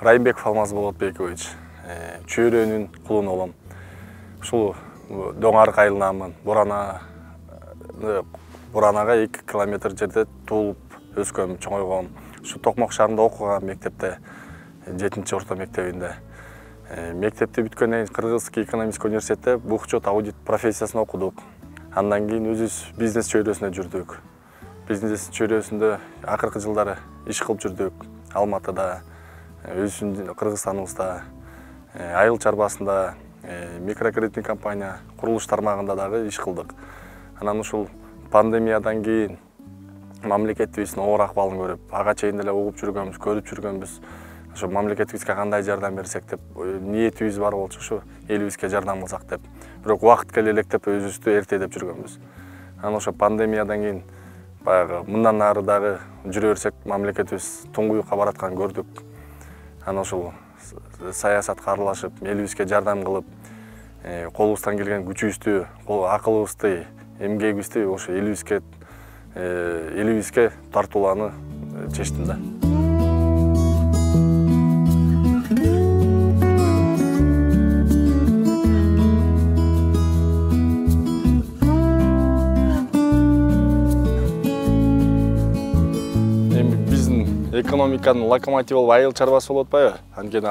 Райымбеков Алмаз Болотбекович, чөйрөнүн кулун олом. Ушул Доңарык айылынамын. Буранага 2 километр жерде туулуп өскөм, чоңойгом. Ушу Токмок шаарында окугам мектепте, 7-орто мектебинде. Мектепти бүткөндөн кийин Кыргызский экономический университетте бухучет аудит профессиясын окудук. Андан кийин өзүбүз бизнес чөйрөсүнө жүрдүк. Бизнес чөйрөсүндө акыркы жылдары иш кылып жүрдүк. Алматыда, өзүбүздүн Кыргызстаныбызда, айыл чарбасында, микрокредитный компания, курулуш тармагында дагы иш кылдык. Анан ушул пандемиядан кийин мамлекетибиздин оор акыбалын көрүп, ага чейин деле угуп жүргөнбүз, көрүп жүргөнбүз. Ошо мамлекетибизге кандай жардам берсек деп ниетибиз бар болчу, ушу элибизге жардам кылсак деп. Бирок убакыт келе электеп өзүбүздү эртедеп жүргөнбүз. Анан ошо пандемиядан кийин баягы мындан ары дагы жүрө берсек мамлекетибиз туңгуюкка баратканын көрдүк. Анан ошол саясатка аралашып, элибизге жардам кылып, колубуздан келген күчүбүздү, акылыбызды, эмгегибизди ошо элибизге тартууланы чечтим да. Экономиканын локомотивы болуп айыл чарбасы болуп атпайбы? Анткени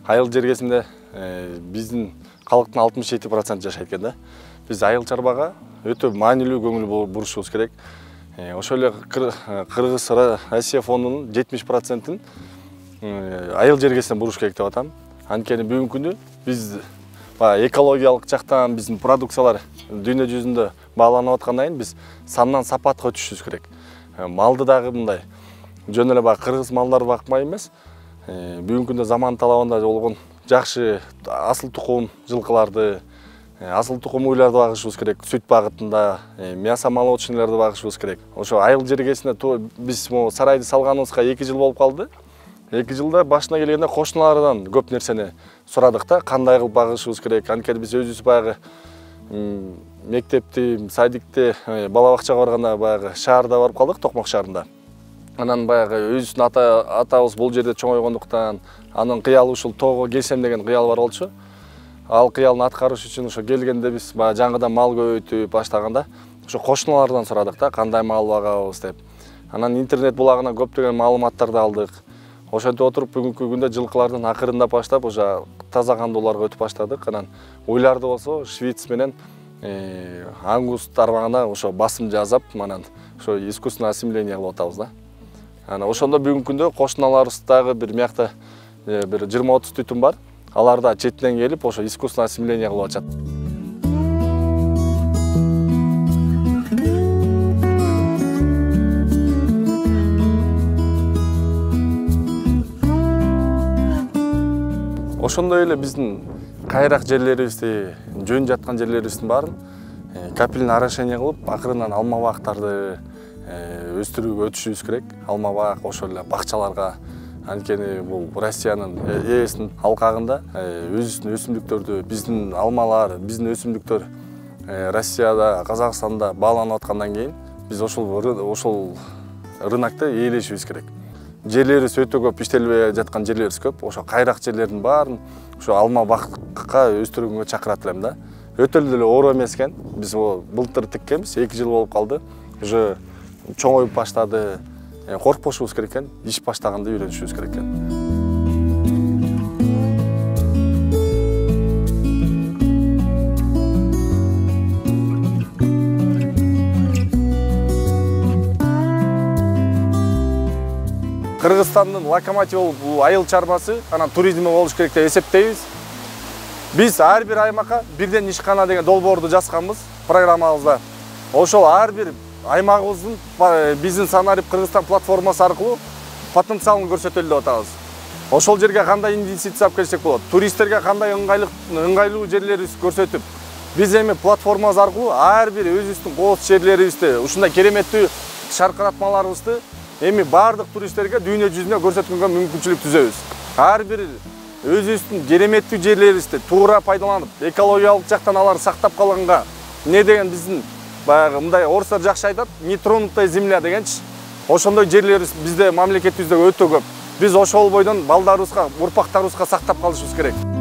айыл жергесинде биздин калктын 67% жашайт экен да. Биз айыл чарбага өтө маанилүү көңүл бурушубуз керек. Ошол эле Кыргыз Россия фондунун 70%-ин айыл жергесине буруш керек деп атам. Анткени бүгүнкү күндө биз экологиялык жактан биздин продукциялар дүйнө жүзүндө бааланып аткандан кийин биз сандан сапатка өтүшүбүз керек. Малды дагы мындай жөн эле кыргыз малдарды бакмай эмес, бүгүнкү күндө заман талабында болгон жакшы асыл тукум жылкыларды, асыл тукум уйларды багышыбыз керек. Сүт багытында, мясо молочныйларды багышыбыз керек. Ошо айыл жергесине биз сарайды салганыбызга 2 жыл болуп калды. 2 жылда башына келгенде кошуналардан көп нерсени сурадык да, кандай кылып багышыбыз керек. Анткени биз өзүбүз баягы мектепти, садикти, бала бакчага барганда баягы шаарда барып калдык, Токмок шаарында. Анан баягы өзүбүздүн атабыз бул жерде чоңойгондуктан, анын кыялы ушул тоого келсем деген кыял бар болчу. Ал кыялын аткарыш үчүн ошо келгенде биз жаңыдан мал көбөйтүп баштаганда ошо кошуналардан сурадык да, кандай мал багабыз деп. Анан интернет булагынан көптөгөн маалыматтарды алдык. Ошентип отуруп бүгүнкү күндө жылкылардын акырында баштап ошо таза кандууларга өтүп баштадык. Анан уйларды болсо Швиц менен Ангус тармагына ошо басым жасап, анан ошо искусственное осемиление кылып атабыз да. Анан ошондо бүгүнкү күндө кошуналарыбыз дагы бир мякта бир 20-30 түтүн бар. Алар да четинен келип ошо искусственное осемиление кылып атышат. Ошондой эле биздин кайрак жерлерибизди, жөн жаткан жерлерибиздин баарын капельный орошение кылып, акырынан алма бактарды өстүрүүгө өтүшүбүз керек. Алма бак, ошол эле бакчаларга. Анткени бул Россиянын ээсинин алкагында өзүбүздүн өсүмдүктөрдү, биздин алмалар, биздин өсүмдүктөр Россияда, Казакстанда бааланып аткандан кийин биз ошол рынокто ээлешибиз керек. Жерлерибиз өтө көп, иштелбей жаткан жерлерибиз көп. Ошо кайрак жерлердин баарын ошо алма бакка өстүргөнгө чакырат элем да. Өтө эле оор эмес экен. Биз былтыр тиккенбиз, 2 жыл болуп калды. Уже чоңоюп баштады. Коркпошубуз керек экен, иш баштаганда үйрөнүшүбүз керек экен. Кыргызстандын локомотивы бул айыл чарбасы, анан туризми болуш керек деп эсептейбиз. Биз ар бир аймакка бирден ишкана деген долбоорду жазганбыз программабызда. Ошол ар бир аймагыбыздын биздин Санарип Кыргызстан платформасы аркылуу потенциалын көрсөтөлү деп атабыз. Ошол жерге кандай инвестиция алып келсек болот, туристтерге кандай ыңгайлуу жерлерибизди көрсөтүп, биз эми платформабыз аркылуу ар бир өзүбүздүн кооз жерлерибизди, ушундай кереметтүү шаркыратмаларыбызды эми бардык туристтерге дүйнө жүзүнө көрсөткөнгө мүмкүнчүлүк түзөбүз. Ар бир өзүбүздүн кереметтүү жерлерибизди туура пайдаланып, экологиялык жактан алар сактап калганга, эмне деген биздин баягы мындай орустар жакшы айтат, нетронутая земля дегенчи. Ошондой жерлерибиз бизде мамлекетибизде өтө көп. Биз ошол бойдон балдарыбызга, урпактарыбызга сактап калышыбыз керек.